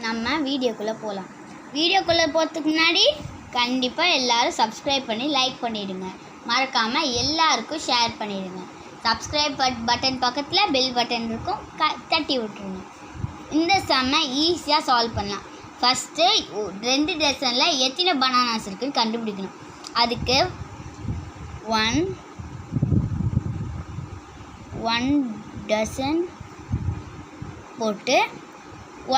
நம்ம வீடியோக்குள்ளே போகலாம். வீடியோக்குள்ளே போகிறதுக்கு முன்னாடி கண்டிப்பாக எல்லோரும் சப்ஸ்கிரைப் பண்ணி லைக் பண்ணிவிடுங்க. மறக்காமல் எல்லாருக்கும் ஷேர் பண்ணிவிடுங்க. சப்ஸ்கிரைப் பட்டன் பக்கத்தில் பெல் பட்டன் இருக்கும், தட்டி விட்டுருங்க. இந்த செம்ம ஈஸியாக சால்வ் பண்ணலாம். ஃபஸ்ட்டு 2 டசனில் எத்தனை பனானாஸ் இருக்குதுன்னு கண்டுபிடிக்கணும். அதுக்கு 1 டசன் போட்டு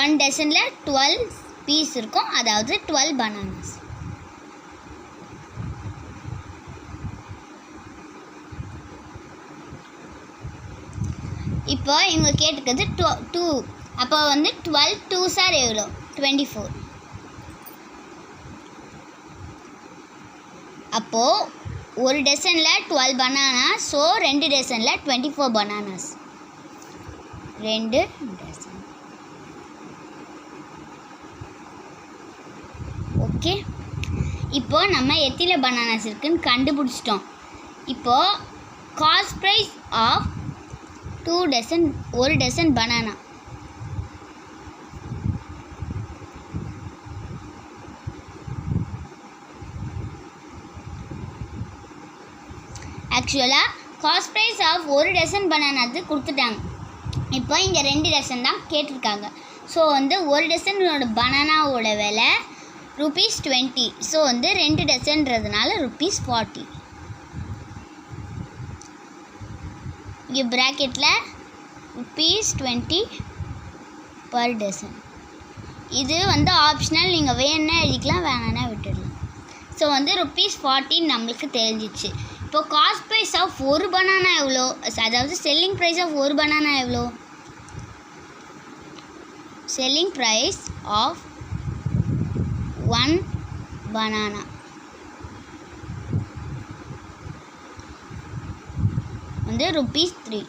1 டசனில் 12 பீஸ் இருக்கும், அதாவது 12 பனானாஸ். இப்போ இவங்க கேட்டுக்கிறது 2. அப்போ 12 2s ஆர் எவ்வளோ? 24. அப்போது 1 டசனில் 12 பனானாஸ், ஸோ 2 டசனில் 24 பனானாஸ். 2 டசன். ஓகே, இப்போது நம்ம எத்தனை பனானாஸ் இருக்குதுன்னு கண்டுபிடிச்சிட்டோம். இப்போது cost price of 2 dozen, 1 dozen banana. ஆக்சுவலாக காஸ்ட் ப்ரைஸ் ஆஃப் 1 டசன் பனானாது கொடுத்துட்டாங்க. இப்போ இங்கே 2 டசன் தான் கேட்டிருக்காங்க. ஸோ 1 டசனோட பனானாவோட விலை ₹20. ஸோ 2 டசன்றதுனால ₹40. இங்கே ப்ராக்கெட்டில் ₹20 பர் டசன். இது ஆப்ஷனல், நீங்கள் வேணுன்னா எழுதிக்கலாம், வேணான்னா விட்டுடலாம். ஸோ ₹40 நம்மளுக்கு தெரிஞ்சிச்சு. இப்போ காஸ்ட் ப்ரைஸ் ஆஃப் 1 பனானா எவ்வளோ, அதாவது செல்லிங் ப்ரைஸ் ஆஃப் 1 பனானா எவ்வளோ? Selling price of 1 banana ₹3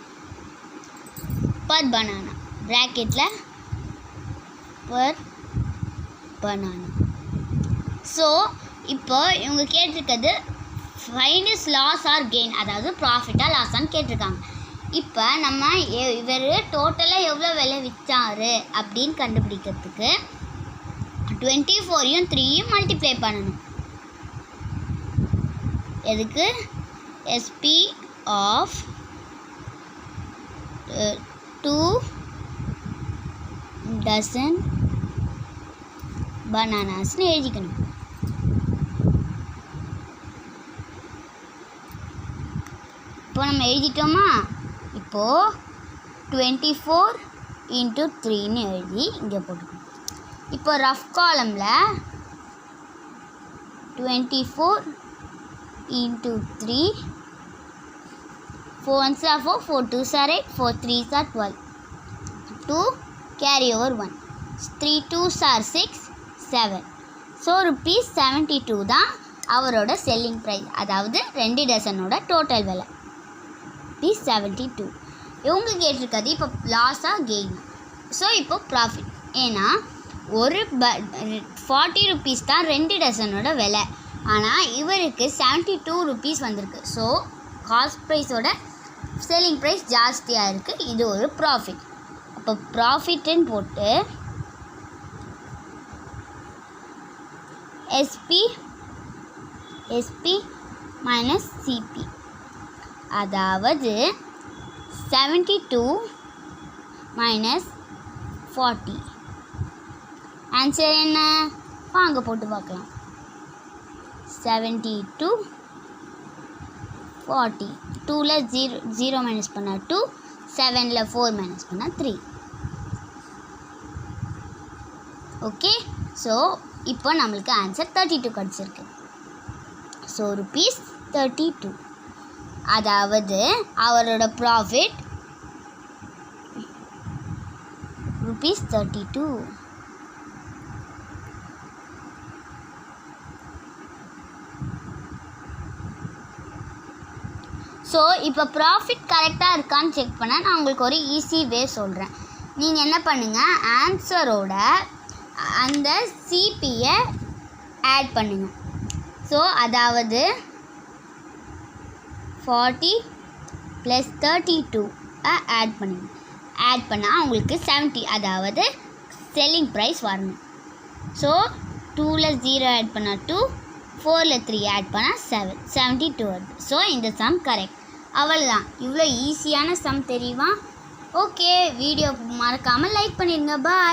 per banana, ப்ராக்கெட்டில் பர் பனானா. ஸோ இப்போ இவங்க கேட்டிருக்கிறது find is loss or gain, அதாவது ப்ராஃபிட்டா லாஸான்னு கேட்டிருக்காங்க. இப்போ நம்ம இவர் டோட்டலாக எவ்வளோ விலை விற்றாரு அப்படின்னு கண்டுபிடிக்கிறதுக்கு 24யும் 3யும் மல்டிப்ளை பண்ணணும். எதுக்கு? எஸ்பி ஆஃப் 2 டசன் பனானாஸ்னு எழுதிக்கணும். இப்போ நம்ம எழுதிட்டோமா? இப்போது 24 × 3ன்னு எழுதி இங்கே போட்டுக்கணும். இப்போ rough காலமில் 24 × 3, 4 1s are 4, 4 2s are 8, 4 3s are 12, 2 carry over 1, 3 2s are 6, 7. So ₹72 தான் அவரோட செல்லிங் ப்ரைஸ், அதாவது 2 டசனோட டோட்டல் விலை ₹72. இவங்க கேட்டிருக்காது இப்போ லாஸாக கெயின். ஸோ இப்போ ப்ராஃபிட், ஏன்னா ₹40 தான் 2 டசனோட விலை, ஆனால் இவருக்கு ₹72 வந்திருக்கு. ஸோ காஸ்ட் ப்ரைஸோட செல்லிங் ப்ரைஸ் ஜாஸ்தியாக இருக்குது. இது ஒரு ப்ராஃபிட். அப்போ ப்ராஃபிட்டுன்னு போட்டு எஸ்பி மைனஸ் சிபி, அதாவது 72 மைனஸ் 40. ஆன்சர் என்ன? வாங்க போட்டு பார்க்கலாம். 72 40, 2ல் 0 மைனஸ் பண்ணால் 2, 7ல் 4 மைனஸ் பண்ணால் 3. ஓகே, ஸோ இப்போ நம்மளுக்கு ஆன்சர் 32 கிடச்சிருக்கு. ஸோ ₹32, அதாவது அவரோட ப்ராஃபிட் ₹32. ஸோ இப்போ ப்ராஃபிட் கரெக்டாக இருக்கான்னு செக் பண்ண நான் உங்களுக்கு ஒரு ஈஸி வே சொல்கிறேன். நீங்கள் என்ன பண்ணுங்கள், ஆன்சரோட அந்த சிபியை ஆட் பண்ணுங்க. ஸோ அதாவது 40 + 32 ஆட் பண்ணுங்க. ஆட் பண்ணால் உங்களுக்கு 70, அதாவது செல்லிங் ப்ரைஸ் வரணும். ஸோ 2ல் 0 ஆட் பண்ணால் 2, 4ல் 3 ஆட் பண்ணால் 7, 72 வருது. ஸோ இந்த சம் கரெக்ட். அவ்வளோதான். இவ்வளோ ஈஸியான சம் தெரியுமா? ஓகே, வீடியோ மறக்காமல் லைக் பண்ணிடுங்க. பாய்.